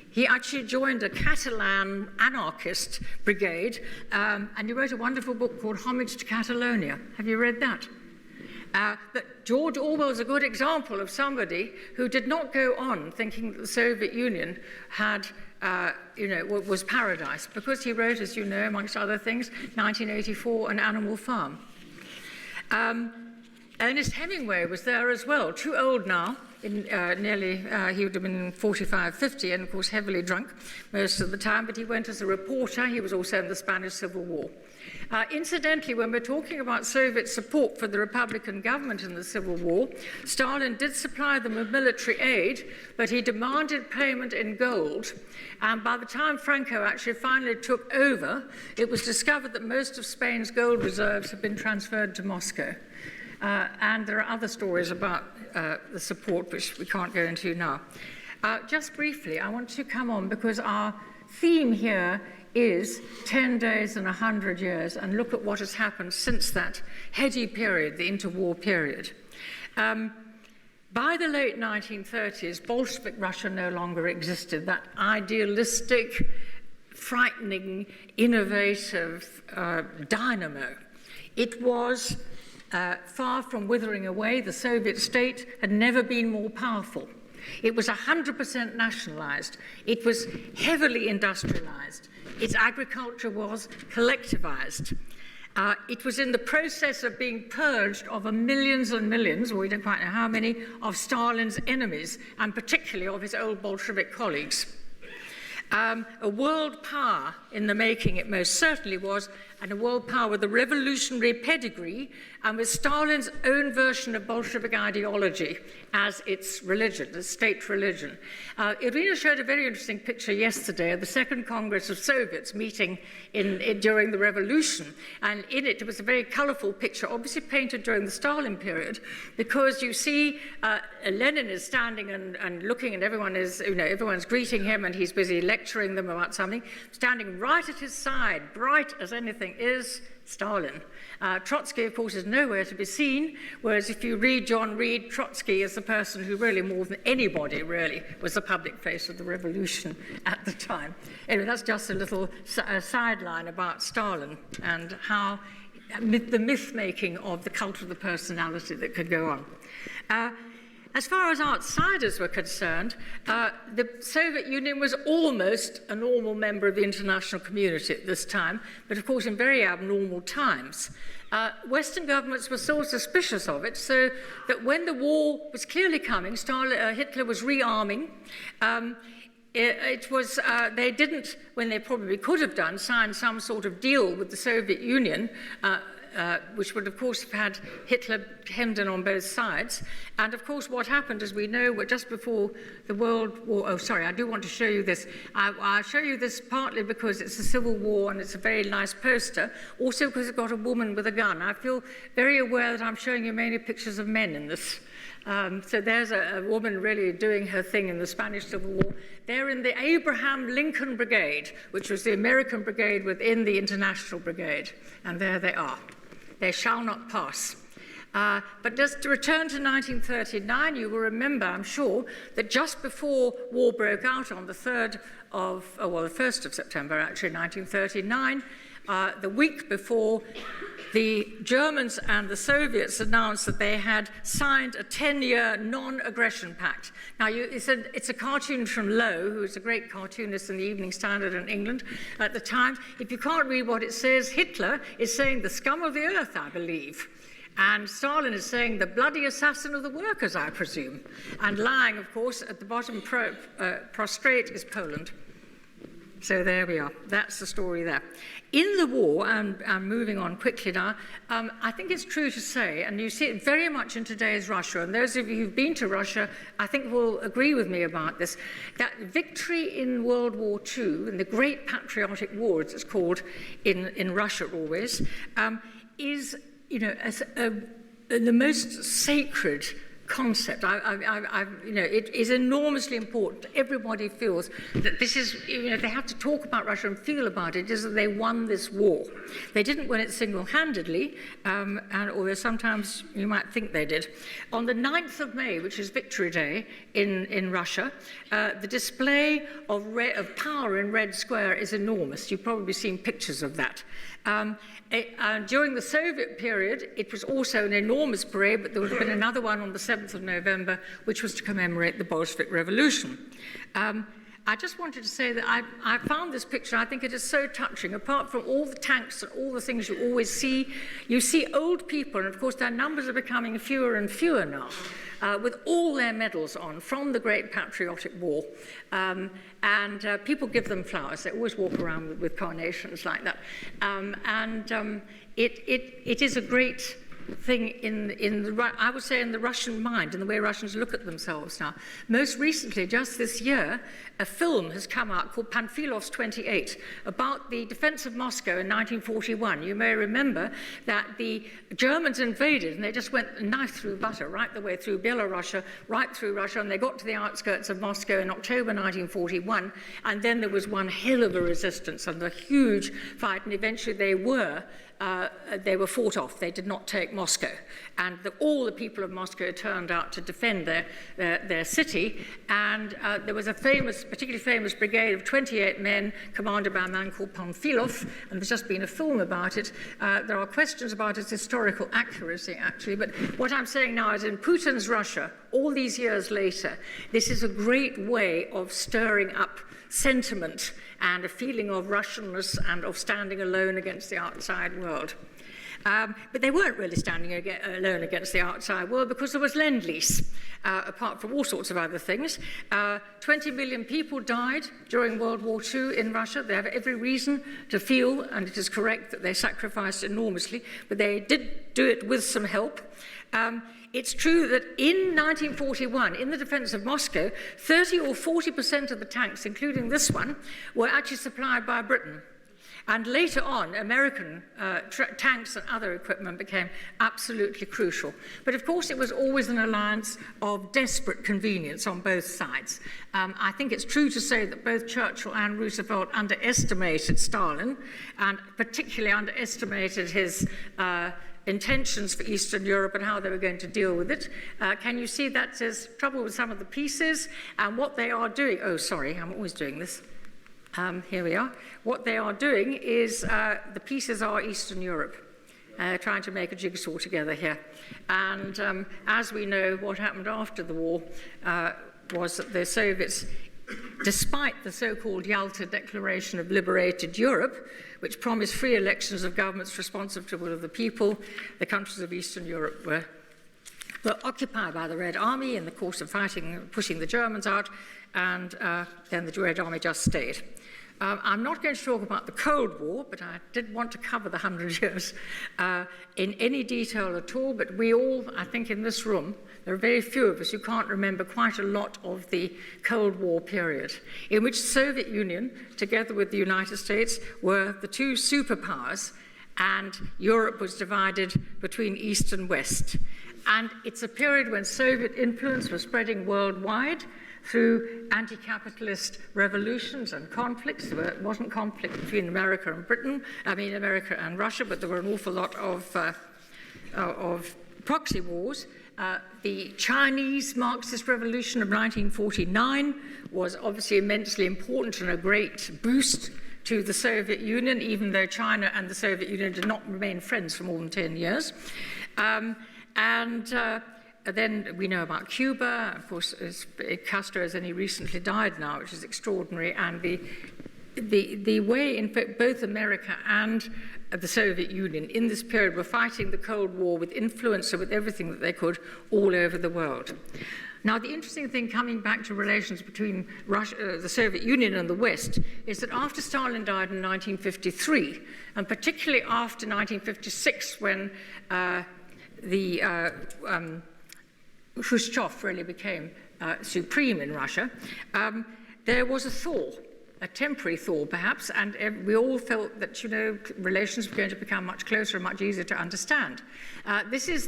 He actually joined a Catalan anarchist brigade, and he wrote a wonderful book called Homage to Catalonia. Have you read that? That George Orwell is a good example of somebody who did not go on thinking that the Soviet Union had, was paradise, because he wrote, as you know, amongst other things, 1984, An Animal Farm. Ernest Hemingway was there as well, too old now. He would have been 45, 50, and of course heavily drunk most of the time, but he went as a reporter. He was also in the Spanish Civil War. Incidentally, when we're talking about Soviet support for the Republican government in the Civil War, Stalin did supply them with military aid, but he demanded payment in gold. And by the time Franco actually finally took over, it was discovered that most of Spain's gold reserves had been transferred to Moscow. And there are other stories about the support, which we can't go into now. Just briefly, I want to come on because our theme here is 10 days and 100 years, and look at what has happened since that heady period, the interwar period. By the late 1930s, Bolshevik Russia no longer existed. That idealistic, frightening, innovative dynamo. It was far from withering away. The Soviet state had never been more powerful. It was 100% nationalized. It was heavily industrialized. Its agriculture was collectivized. It was in the process of being purged of millions and millions, or we don't quite know how many, of Stalin's enemies, and particularly of his old Bolshevik colleagues. A world power in the making, it most certainly was, and a world power with a revolutionary pedigree and with Stalin's own version of Bolshevik ideology as its religion, the state religion. Irina showed a very interesting picture yesterday of the Second Congress of Soviets meeting during the revolution, and in it was a very colorful picture, obviously painted during the Stalin period, because you see Lenin is standing and looking, and everyone's greeting him, and he's busy lecturing them about something. Standing right at his side, bright as anything, is Stalin. Trotsky, of course, is nowhere to be seen, whereas if you read John Reed, Trotsky is the person who really, more than anybody really, was the public face of the revolution at the time. Anyway, that's just a little sideline about Stalin and how the myth-making of the cult of the personality that could go on. As far as outsiders were concerned, the Soviet Union was almost a normal member of the international community at this time, but of course in very abnormal times. Western governments were so suspicious of it, so that when the war was clearly coming, Hitler was rearming. They didn't, when they probably could have done, sign some sort of deal with the Soviet Union which would, of course, have had Hitler hemmed in on both sides. And, of course, what happened, as we know, just before the World War... Oh, sorry, I do want to show you this. I'll show you this partly because it's a civil war and it's a very nice poster, also because it's got a woman with a gun. I feel very aware that I'm showing you mainly pictures of men in this. So there's a woman really doing her thing in the Spanish Civil War. They're in the Abraham Lincoln Brigade, which was the American brigade within the International Brigade. And there they are. They shall not pass. But just to return to 1939, you will remember, I'm sure, that just before war broke out on the 1st of September, actually, 1939, the week before, the Germans and the Soviets announced that they had signed a 10-year non-aggression pact. Now, it's a cartoon from Lowe, who was a great cartoonist in the Evening Standard in England at the time. If you can't read what it says, Hitler is saying the scum of the earth, I believe. And Stalin is saying the bloody assassin of the workers, I presume. And lying, of course, at the bottom, prostrate, is Poland. So there we are. That's the story there. In the war, and I'm moving on quickly now, I think it's true to say, and you see it very much in today's Russia, and those of you who've been to Russia, I think will agree with me about this, that victory in World War II, in the Great Patriotic War, as it's called in Russia always, is, the most sacred concept. It is enormously important. Everybody feels that this is, they have to talk about Russia and feel about it, is that they won this war. They didn't win it single-handedly, although sometimes you might think they did. On the 9th of May, which is Victory Day in Russia, the display of power in Red Square is enormous. You've probably seen pictures of that. During the Soviet period, it was also an enormous parade, but there would have been another one on the 7th of November, which was to commemorate the Bolshevik Revolution. I just wanted to say that I found this picture, I think it is so touching. Apart from all the tanks and all the things you always see, you see old people, and of course their numbers are becoming fewer and fewer now, with all their medals on from the Great Patriotic War. People give them flowers. They always walk around with carnations like that. It is a great thing I would say in the Russian mind, in the way Russians look at themselves now. Most recently, just this year, a film has come out called Panfilov's 28 about the defense of Moscow in 1941. You may remember that the Germans invaded and they just went knife through butter right the way through Belarus, right through Russia, and they got to the outskirts of Moscow in October 1941, and then there was one hell of a resistance and a huge fight, and eventually they were fought off. They did not take Moscow. And all the people of Moscow turned out to defend their city. And there was a particularly famous brigade of 28 men commanded by a man called Panfilov, and there's just been a film about it. There are questions about its historical accuracy, actually. But what I'm saying now is in Putin's Russia, all these years later, this is a great way of stirring up sentiment and a feeling of Russianness and of standing alone against the outside world. But they weren't really standing alone against the outside world because there was Lend-Lease, apart from all sorts of other things. 20 million people died during World War II in Russia. They have every reason to feel, and it is correct, that they sacrificed enormously, but they did do it with some help. It's true that in 1941, in the defense of Moscow, 30 or 40% of the tanks, including this one, were actually supplied by Britain. And later on, American tanks and other equipment became absolutely crucial. But of course, it was always an alliance of desperate convenience on both sides. I think it's true to say that both Churchill and Roosevelt underestimated Stalin, and particularly underestimated his intentions for Eastern Europe and how they were going to deal with it. Can you see that there's trouble with some of the pieces and what they are doing? Oh, sorry, I'm always doing this. Here we are. What they are doing is the pieces are Eastern Europe, trying to make a jigsaw together here. And as we know, what happened after the war was that the Soviets, despite the so-called Yalta Declaration of Liberated Europe, which promised free elections of governments responsive to the will of the people, the countries of Eastern Europe were occupied by the Red Army in the course of fighting, pushing the Germans out, and then the Red Army just stayed. I'm not going to talk about the Cold War, but I did want to cover the 100 years in any detail at all. But we all, I think in this room, there are very few of us who can't remember quite a lot of the Cold War period, in which the Soviet Union, together with the United States, were the two superpowers, and Europe was divided between East and West. And it's a period when Soviet influence was spreading worldwide through anti-capitalist revolutions and conflicts. There wasn't conflict between America and Russia, but there were an awful lot of proxy wars. The Chinese Marxist Revolution of 1949 was obviously immensely important and a great boost to the Soviet Union, even though China and the Soviet Union did not remain friends for more than 10 years. Then we know about Cuba. Of course, Castro has only recently died now, which is extraordinary. And the way in fact both America and the Soviet Union in this period were fighting the Cold War with influence and with everything that they could all over the world. Now, the interesting thing coming back to relations between Russia, the Soviet Union and the West is that after Stalin died in 1953, and particularly after 1956 when Khrushchev really became supreme in Russia, there was a thaw, a temporary thaw perhaps, and we all felt that, relations were going to become much closer and much easier to understand. This is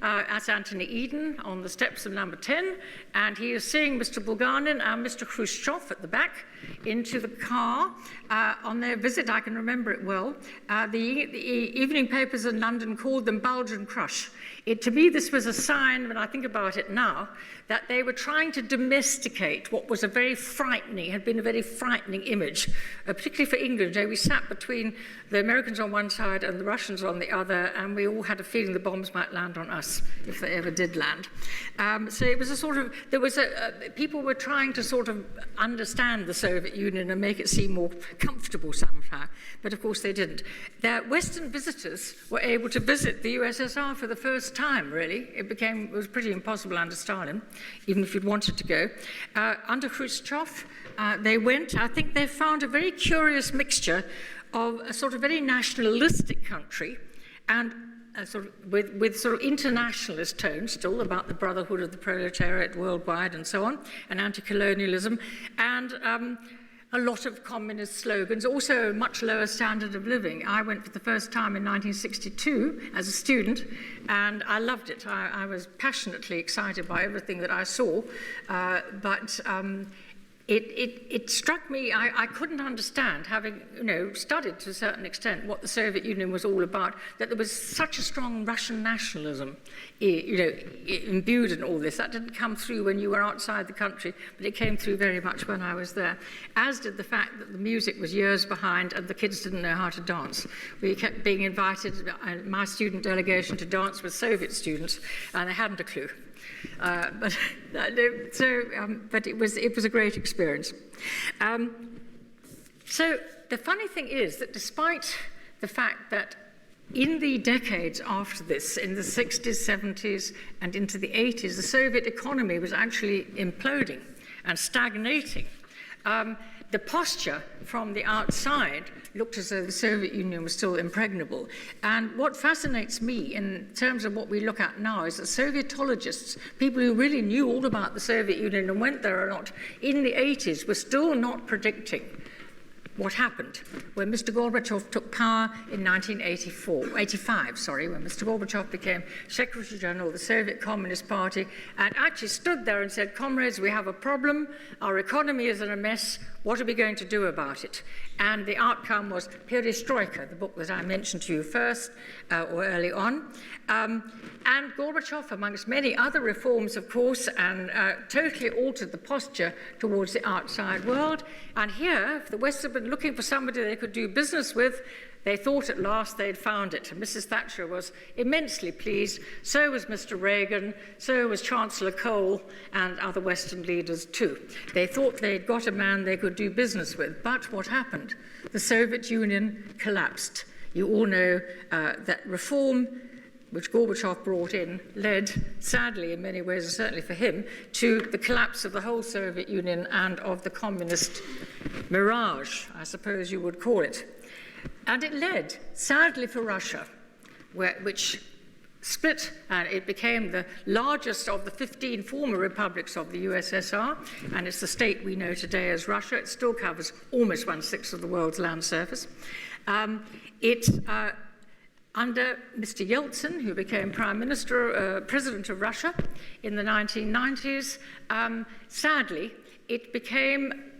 that's Anthony Eden on the steps of number 10, and he is seeing Mr. Bulganin and Mr. Khrushchev at the back into the car on their visit. I can remember it well. The evening papers in London called them bulge and crush. To me, this was a sign, when I think about it now, that they were trying to domesticate what was had been a very frightening image, particularly for England. We sat between the Americans on one side and the Russians on the other, and we all had a feeling the bombs might land on us, if they ever did land. So it was a sort of, people were trying to sort of understand the Soviet Union and make it seem more comfortable somehow, but of course they didn't. Their Western visitors were able to visit the USSR for the first time, really. It was pretty impossible under Stalin, even if you'd wanted to go. Under Khrushchev, they went. I think they found a very curious mixture of a sort of very nationalistic country and with sort of internationalist tones still about the brotherhood of the proletariat worldwide and so on, and anti-colonialism, and a lot of communist slogans, also a much lower standard of living. I went for the first time in 1962 as a student, and I loved it. I was passionately excited by everything that I saw, but it struck me, I couldn't understand, having studied to a certain extent what the Soviet Union was all about, that there was such a strong Russian nationalism imbued in all this. That didn't come through when you were outside the country, but it came through very much when I was there, as did the fact that the music was years behind and the kids didn't know how to dance. We kept being invited, my student delegation, to dance with Soviet students, and they hadn't a clue. But it was a great experience. So the funny thing is that despite the fact that in the decades after this, in the 60s, 70s, and into the 80s, the Soviet economy was actually imploding and stagnating. The posture from the outside looked as though the Soviet Union was still impregnable. And what fascinates me in terms of what we look at now is that Sovietologists, people who really knew all about the Soviet Union and went there or not, in the 80s were still not predicting what happened when Mr. Gorbachev took power in 1985, when Mr. Gorbachev became Secretary General of the Soviet Communist Party and actually stood there and said, comrades, we have a problem, our economy is in a mess, what are we going to do about it? And the outcome was Perestroika, the book that I mentioned to you first, or early on. And Gorbachev, amongst many other reforms, of course, and totally altered the posture towards the outside world. And here, if the West had been looking for somebody they could do business with, they thought at last they'd found it. And Mrs. Thatcher was immensely pleased. So was Mr. Reagan. So was Chancellor Kohl and other Western leaders too. They thought they'd got a man they could do business with. But what happened? The Soviet Union collapsed. You all know that reform which Gorbachev brought in, led, sadly in many ways, and certainly for him, to the collapse of the whole Soviet Union and of the communist mirage, I suppose you would call it. And it led, sadly for Russia, which split, and it became the largest of the 15 former republics of the USSR, and it's the state we know today as Russia. It still covers almost 1/6 of the world's land surface. Under Mr. Yeltsin, who became president of Russia in the 1990s, sadly, it became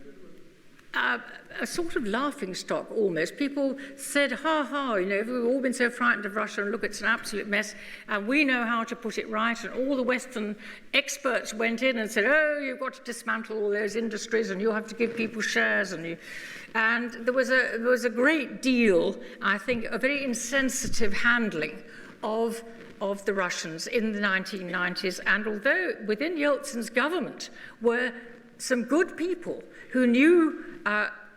a sort of laughingstock almost. People said, ha ha, we've all been so frightened of Russia, and look, it's an absolute mess, and we know how to put it right. And all the Western experts went in and said, oh, you've got to dismantle all those industries, and you'll have to give people shares. And there was a great deal, I think, a very insensitive handling of the Russians in the 1990s. And although within Yeltsin's government were some good people who knew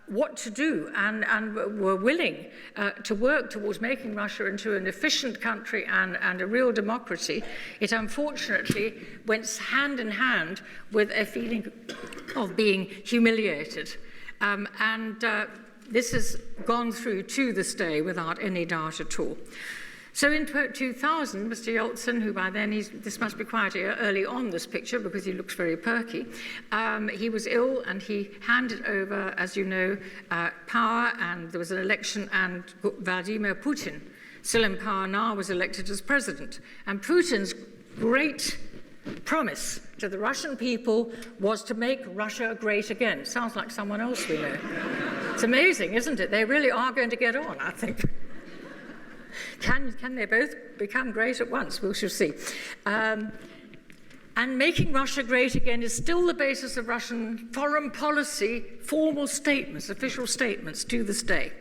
what to do and were willing to work towards making Russia into an efficient country and a real democracy, it unfortunately went hand in hand with a feeling of being humiliated. This has gone through to this day without any doubt at all. So in 2000, Mr. Yeltsin, who by then, this must be quite early on, this picture, because he looks very perky, he was ill and he handed over, as you know, power, and there was an election, and Vladimir Putin, still in power now, was elected as president. And Putin's great promise to the Russian people was to make Russia great again. Sounds like someone else we know. It's amazing, isn't it? They really are going to get on, I think. Can they both become great at once? We shall see. And making Russia great again is still the basis of Russian foreign policy, formal statements, official statements to this day.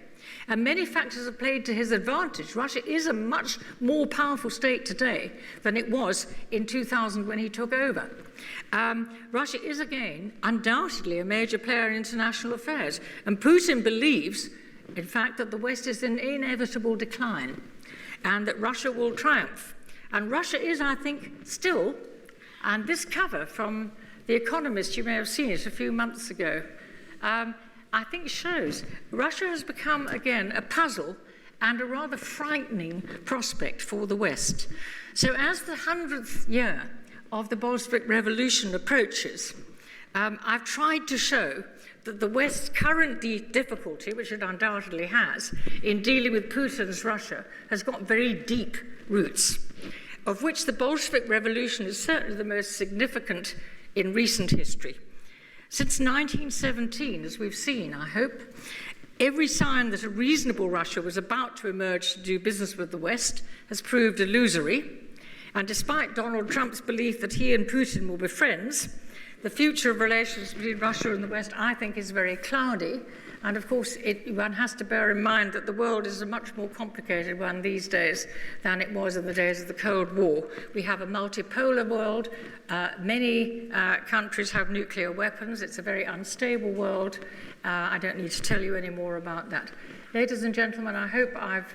And many factors have played to his advantage. Russia is a much more powerful state today than it was in 2000 when he took over. Russia is, again, undoubtedly a major player in international affairs. And Putin believes, in fact, that the West is in inevitable decline and that Russia will triumph. And Russia is, I think, still, and this cover from The Economist, you may have seen it a few months ago, I think shows Russia has become, again, a puzzle and a rather frightening prospect for the West. So as the 100th year of the Bolshevik Revolution approaches, I've tried to show that the West's current difficulty, which it undoubtedly has, in dealing with Putin's Russia, has got very deep roots, of which the Bolshevik Revolution is certainly the most significant in recent history. Since 1917, as we've seen, I hope, every sign that a reasonable Russia was about to emerge to do business with the West has proved illusory. And despite Donald Trump's belief that he and Putin will be friends, the future of relations between Russia and the West, I think, is very cloudy. And of course, one has to bear in mind that the world is a much more complicated one these days than it was in the days of the Cold War. We have a multipolar world. Many countries have nuclear weapons. It's a very unstable world. I don't need to tell you any more about that. Ladies and gentlemen, I hope I've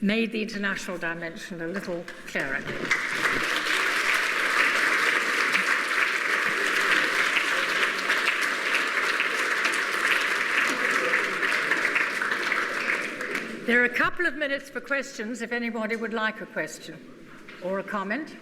made the international dimension a little clearer. There are a couple of minutes for questions if anybody would like a question or a comment.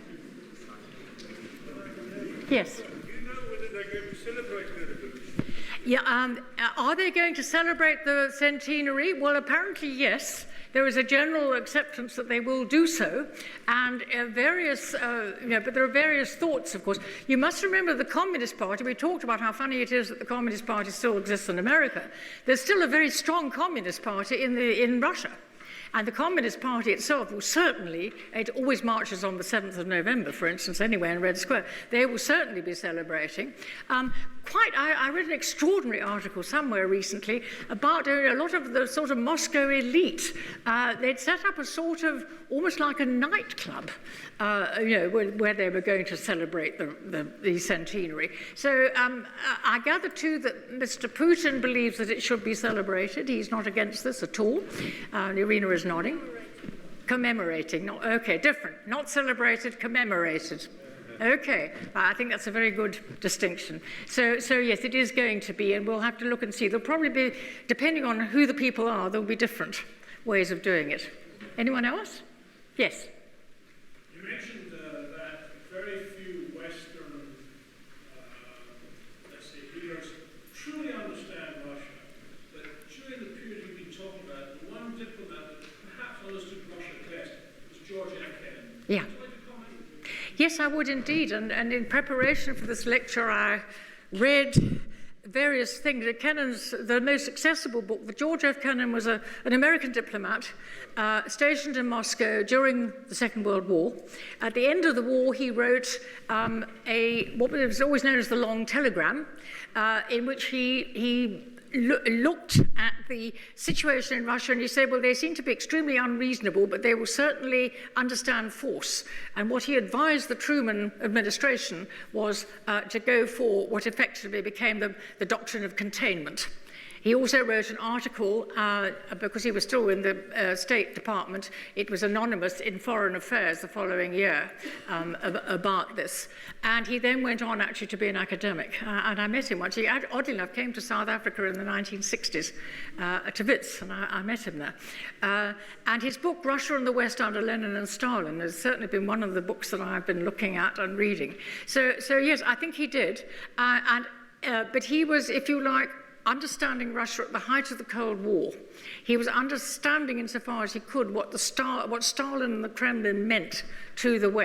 Yes? Do you know whether they're going to celebrate the revolution? Yeah, are they going to celebrate the centenary? Well, apparently yes. There is a general acceptance that they will do so, and but there are various thoughts, of course. You must remember the Communist Party. We talked about how funny it is that the Communist Party still exists in America. There's still a very strong Communist Party in Russia. And the Communist Party itself will certainly, it always marches on the 7th of November, for instance, anywhere in Red Square, they will certainly be celebrating. I read an extraordinary article somewhere recently about a lot of the sort of Moscow elite. They'd set up a sort of, almost like a nightclub, where they were going to celebrate the centenary. So I gather too that Mr. Putin believes that it should be celebrated. He's not against this at all. Irina is nodding. Commemorating, not, okay, different. Not celebrated, commemorated. Okay, I think that's a very good distinction. So yes, it is going to be, and we'll have to look and see. There'll probably be, depending on who the people are, there'll be different ways of doing it. Anyone else? Yes. You mentioned that very few Western, let's say, leaders truly understand Russia. But during the period you've been talking about, the one diplomat that perhaps understood Russia best was George F. Kennan. Yeah. Yes, I would indeed. And in preparation for this lecture, I read various things. Kennan's, the most accessible book, but George F. Kennan was an American diplomat stationed in Moscow during the Second World War. At the end of the war, he wrote what was always known as the Long Telegram, in which he looked at the situation in Russia and he said, well, they seem to be extremely unreasonable, but they will certainly understand force. And what he advised the Truman administration was to go for what effectively became the doctrine of containment. He also wrote an article, because he was still in the State Department, it was anonymous, in Foreign Affairs the following year, about this. And he then went on actually to be an academic. And I met him once. He, oddly enough, came to South Africa in the 1960s, to Wits, and I met him there. And his book, Russia and the West under Lenin and Stalin, has certainly been one of the books that I've been looking at and reading. So yes, I think he did. But he was, if you like, understanding Russia at the height of the Cold War. He was understanding, insofar as he could, what Stalin and the Kremlin meant to the West.